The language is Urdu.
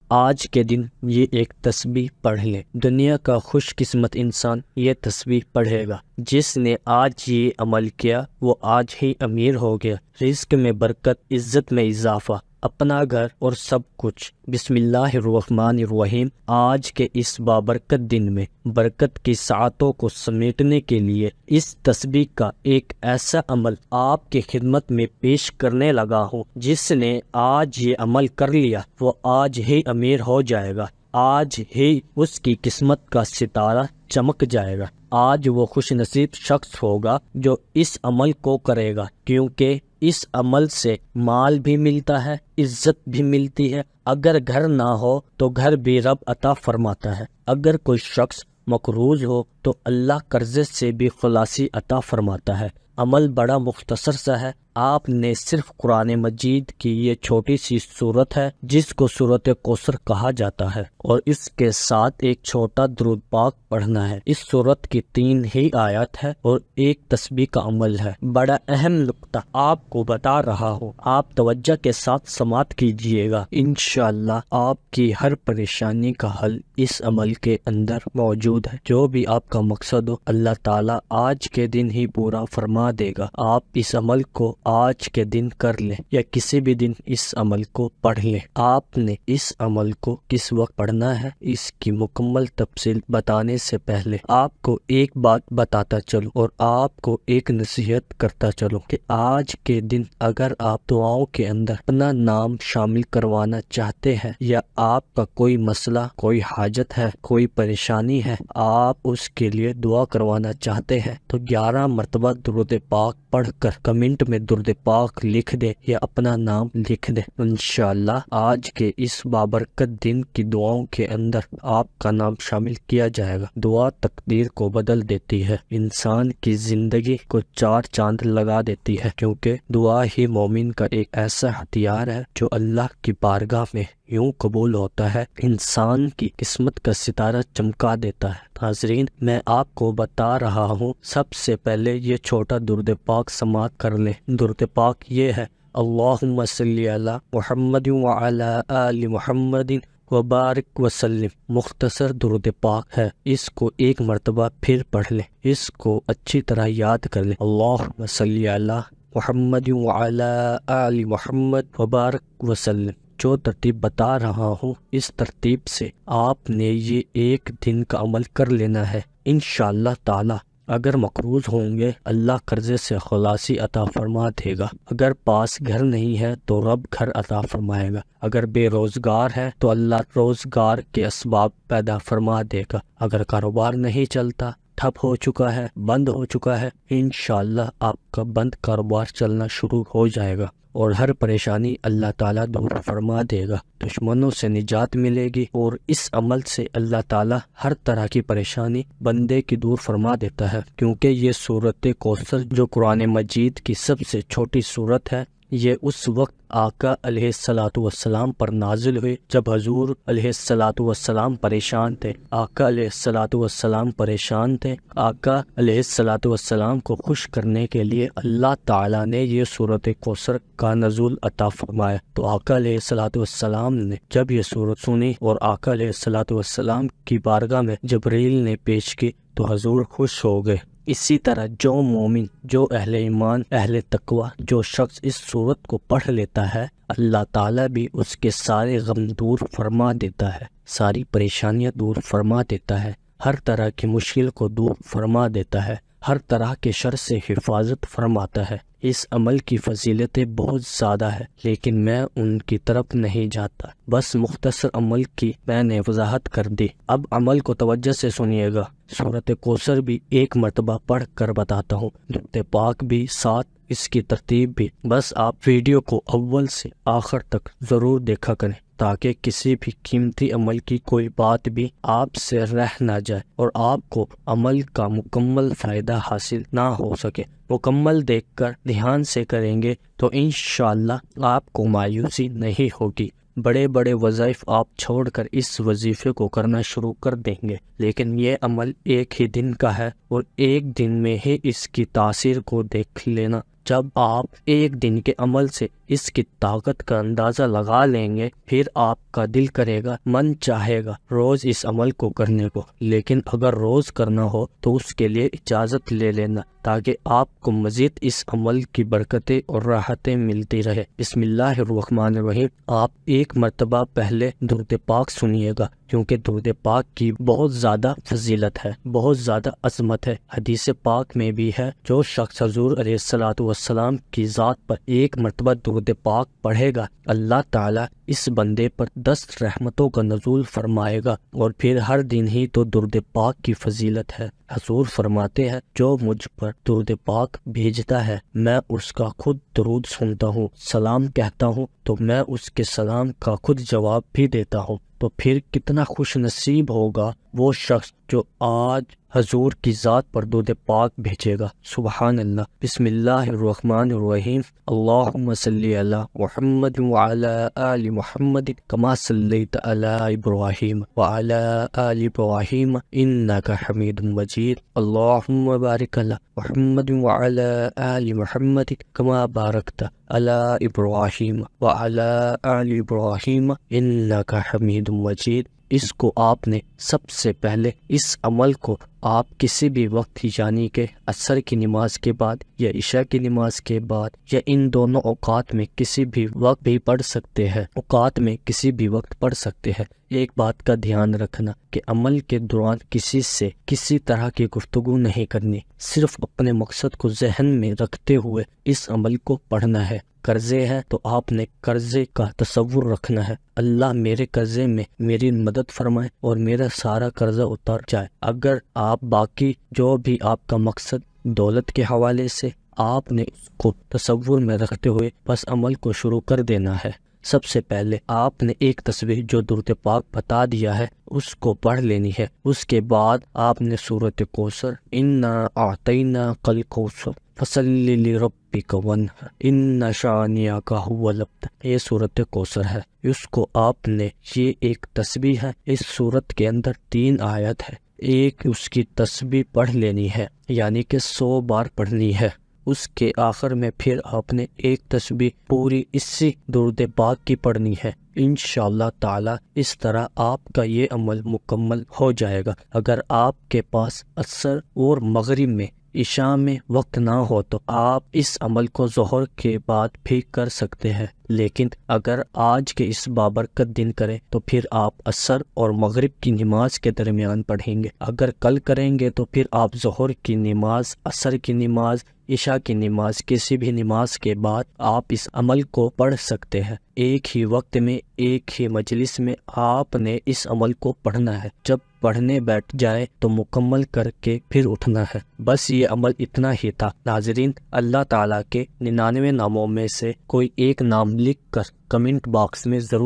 آج کے دن یہ ایک تسبیح پڑھ لیں۔ دنیا کا خوش قسمت انسان یہ تسبیح پڑھے گا۔ جس نے آج یہ عمل کیا وہ آج ہی امیر ہو گیا۔ رزق میں برکت، عزت میں اضافہ، اپنا گھر اور سب کچھ۔ بسم اللہ الرحمن الرحیم۔ آج کے اس بابرکت دن میں برکت کی ساعتوں کو سمیٹنے کے لیے اس تسبیح کا ایک ایسا عمل آپ کی خدمت میں پیش کرنے لگا ہوں۔ جس نے آج یہ عمل کر لیا وہ آج ہی امیر ہو جائے گا۔ آج ہی اس کی قسمت کا ستارہ چمک جائے گا۔ آج وہ خوش نصیب شخص ہوگا جو اس عمل کو کرے گا، کیونکہ اس عمل سے مال بھی ملتا ہے، عزت بھی ملتی ہے۔ اگر گھر نہ ہو تو گھر بھی رب عطا فرماتا ہے۔ اگر کوئی شخص مقروض ہو تو اللہ قرضے سے بھی خلاصی عطا فرماتا ہے۔ عمل بڑا مختصر سا ہے۔ آپ نے صرف قرآن مجید کی یہ چھوٹی سی سورت ہے جس کو سورت کوثر کہا جاتا ہے، اور اس کے ساتھ ایک چھوٹا درود پاک پڑھنا ہے۔ اس سورت کی 3 ہی آیات ہے اور ایک تسبیح کا عمل ہے۔ بڑا اہم نقطہ آپ کو بتا رہا ہوں، آپ توجہ کے ساتھ سماعت کیجئے گا۔ انشاءاللہ آپ کی ہر پریشانی کا حل اس عمل کے اندر موجود ہے۔ جو بھی آپ کا مقصد ہو اللہ تعالیٰ آج کے دن ہی پورا فرما دے گا۔ آپ اس عمل کو آج کے دن کر لیں یا کسی بھی دن اس عمل کو پڑھ لیں۔ آپ نے اس عمل کو کس وقت پڑھنا ہے اس کی مکمل تفصیل بتانے سے پہلے آپ کو ایک بات بتاتا چلوں اور آپ کو ایک نصیحت کرتا چلوں کہ آج کے دن اگر آپ دعاؤں کے اندر اپنا نام شامل کروانا چاہتے ہیں یا آپ کا کوئی مسئلہ، کوئی حاجت ہے، کوئی پریشانی ہے، آپ اس کے لیے دعا کروانا چاہتے ہیں تو 11 مرتبہ درود پاک پڑھ کر کمنٹ میں درود پاک لکھ دے یا اپنا نام لکھ دے۔ انشاءاللہ آج کے اس بابرکت دن کی دعاؤں کے اندر آپ کا نام شامل کیا جائے گا۔ دعا تقدیر کو بدل دیتی ہے، انسان کی زندگی کو 4 چاند لگا دیتی ہے، کیونکہ دعا ہی مومن کا ایک ایسا ہتھیار ہے جو اللہ کی بارگاہ میں یوں قبول ہوتا ہے، انسان کی قسمت کا ستارہ چمکا دیتا ہے۔ ناظرین، میں آپ کو بتا رہا ہوں، سب سے پہلے یہ چھوٹا درود پاک سماعت کر لیں۔ درود پاک یہ ہے: اللہم صلی علی محمد وعلی آل محمد وبارک وسلم۔ مختصر درود پاک ہے، اس کو 1 مرتبہ پھر پڑھ لیں، اس کو اچھی طرح یاد کر لیں۔ اللہم صلی علی محمد وعلی آل محمد وبارک وسلم۔ جو ترتیب بتا رہا ہوں اس ترتیب سے آپ نے یہ 1 دن کا عمل کر لینا ہے۔ انشاءاللہ تعالی اگر مقروض ہوں گے اللہ قرضے سے خلاصی عطا فرما دے گا۔ اگر پاس گھر نہیں ہے تو رب گھر عطا فرمائے گا۔ اگر بے روزگار ہے تو اللہ روزگار کے اسباب پیدا فرما دے گا۔ اگر کاروبار نہیں چلتا، ٹھپ ہو چکا ہے، بند ہو چکا ہے، انشاءاللہ آپ کا بند کاروبار چلنا شروع ہو جائے گا اور ہر پریشانی اللہ تعالیٰ دور فرما دے گا۔ دشمنوں سے نجات ملے گی اور اس عمل سے اللہ تعالیٰ ہر طرح کی پریشانی بندے کی دور فرما دیتا ہے، کیونکہ یہ سورت کوثر جو قرآن مجید کی سب سے چھوٹی سورت ہے، یہ اس وقت آقا علیہ الصلاۃ والسلام پر نازل ہوئی جب حضور علیہ الصلاۃ والسلام پریشان تھے۔ آقا علیہ الصلاۃ والسلام پریشان تھے۔ آقا علیہ الصلاۃ والسلام کو خوش کرنے کے لیے اللہ تعالیٰ نے یہ سورت کوثر کا نزول عطا فرمایا۔ تو آقا علیہ الصلاۃ والسلام نے جب یہ سورت سنی اور آقا علیہ الصلاۃ والسلام کی بارگاہ میں جبریل نے پیش کی تو حضور خوش ہو گئے۔ اسی طرح جو مومن، جو اہل ایمان، اہل تقوی، جو شخص اس سورت کو پڑھ لیتا ہے اللہ تعالیٰ بھی اس کے سارے غم دور فرما دیتا ہے، ساری پریشانیاں دور فرما دیتا ہے، ہر طرح کی مشکل کو دور فرما دیتا ہے، ہر طرح کے شر سے حفاظت فرماتا ہے۔ اس عمل کی فضیلتیں بہت زیادہ ہے لیکن میں ان کی طرف نہیں جاتا، بس مختصر عمل کی میں نے وضاحت کر دی۔ اب عمل کو توجہ سے سنیے گا۔ سورت کوثر بھی 1 مرتبہ پڑھ کر بتاتا ہوں، درود پاک بھی ساتھ، اس کی ترتیب بھی۔ بس آپ ویڈیو کو اول سے آخر تک ضرور دیکھا کریں تاکہ کسی بھی قیمتی عمل کی کوئی بات بھی آپ سے رہ نہ جائے اور آپ کو عمل کا مکمل فائدہ حاصل نہ ہو سکے۔ مکمل دیکھ کر دھیان سے کریں گے تو انشاءاللہ آپ کو مایوسی نہیں ہوگی۔ بڑے بڑے وظائف آپ چھوڑ کر اس وظیفے کو کرنا شروع کر دیں گے، لیکن یہ عمل 1 ہی دن کا ہے اور 1 دن میں ہی اس کی تاثیر کو دیکھ لینا جب آپ ایک دن کے عمل سے اس کی طاقت کا اندازہ لگا لیں گے، پھر آپ کا دل کرے گا، من چاہے گا روز اس عمل کو کرنے کو، لیکن اگر روز کرنا ہو تو اس کے لیے اجازت لے لینا تاکہ آپ کو مزید اس عمل کی برکتیں اور راحتیں ملتی رہے۔ بسم اللہ الرحمن الرحیم۔ آپ ایک مرتبہ پہلے درود پاک سنیے گا، کیونکہ درود پاک کی بہت زیادہ فضیلت ہے، بہت زیادہ عظمت ہے۔ حدیث پاک میں بھی ہے، جو شخص حضور علیہ الصلوۃ والسلام کی ذات پر ایک مرتبہ درود پاک پڑھے گا، اللہ تعالیٰ اس بندے پر 10 رحمتوں کا نزول فرمائے گا، اور پھر ہر دن ہی تو درود پاک کی فضیلت ہے۔ حضور فرماتے ہیں، جو مجھ پر درود پاک بھیجتا ہے میں اس کا خود درود سنتا ہوں، سلام کہتا ہوں تو میں اس کے سلام کا خود جواب بھی دیتا ہوں۔ تو پھر کتنا خوش نصیب ہوگا وہ شخص جو آج حضور کی ذات پر درود پاک بھیجے گا۔ سبحان اللہ۔ بسم اللہ الرحمن الرحیم۔ اللہم صلی علی محمد وعلی آل محمد کما صلیت علی ابراہیم وعلی آل ابراہیم انک حمید مجید۔ اللہم بارک علی محمد وعلی آل محمد کما بارکت علی ابراہیم وعلی آل ابراہیم انک حمید مجید۔ اس کو آپ نے سب سے پہلے اس عمل کو آپ کسی بھی وقت، یعنی کہ عصر کی نماز کے بعد یا عشاء کی نماز کے بعد یا ان دونوں اوقات میں کسی بھی وقت بھی پڑھ سکتے ہیں، اوقات میں کسی بھی وقت پڑھ سکتے ہیں۔ ایک بات کا دھیان رکھنا کہ عمل کے دوران کسی سے کسی طرح کی گفتگو نہیں کرنی، صرف اپنے مقصد کو ذہن میں رکھتے ہوئے اس عمل کو پڑھنا ہے۔ قرضے ہیں تو آپ نے قرضے کا تصور رکھنا ہے، اللہ میرے قرضے میں میری مدد فرمائے اور میرا سارا قرضہ اتر جائے۔ اگر آپ باقی جو بھی آپ کا مقصد دولت کے حوالے سے، آپ نے اس کو تصور میں رکھتے ہوئے بس عمل کو شروع کر دینا ہے۔ سب سے پہلے آپ نے ایک تسبیح جو درود پاک بتا دیا ہے اس کو پڑھ لینی ہے۔ اس کے بعد آپ نے سورۃ کوثر، انا اعطیناک الکوثر فصلی لربک وانحر ان شانئک ھو الابتر، یہ سورۃ کوثر ہے۔ اس کو آپ نے، یہ ایک تسبیح ہے، اس سورت کے اندر 3 آیت ہے، ایک اس کی تسبیح پڑھ لینی ہے، یعنی کہ 100 بار پڑھنی ہے۔ اس کے آخر میں پھر آپ نے ایک تسبیح پوری اسی درود پاک کی پڑھنی ہے۔ انشاءاللہ تعالی اس طرح آپ کا یہ عمل مکمل ہو جائے گا۔ اگر آپ کے پاس عصر اور مغرب میں، عشاء میں وقت نہ ہو تو آپ اس عمل کو ظہر کے بعد بھی کر سکتے ہیں، لیکن اگر آج کے اس بابرکت دن کریں تو پھر آپ عصر اور مغرب کی نماز کے درمیان پڑھیں گے۔ اگر کل کریں گے تو پھر آپ ظہر کی نماز، عصر کی نماز، عشاء کی نماز، کسی بھی نماز کے بعد آپ اس عمل کو پڑھ سکتے ہیں۔ ایک ہی وقت میں، ایک ہی مجلس میں آپ نے اس عمل کو پڑھنا ہے۔ جب پڑھنے بیٹھ جائے تو مکمل کر کے پھر اٹھنا ہے۔ بس یہ عمل اتنا ہی تھا۔ ناظرین، اللہ تعالیٰ کے 99 ناموں میں سے کوئی ایک نام لکھ کر کمنٹ باکس میں ضرور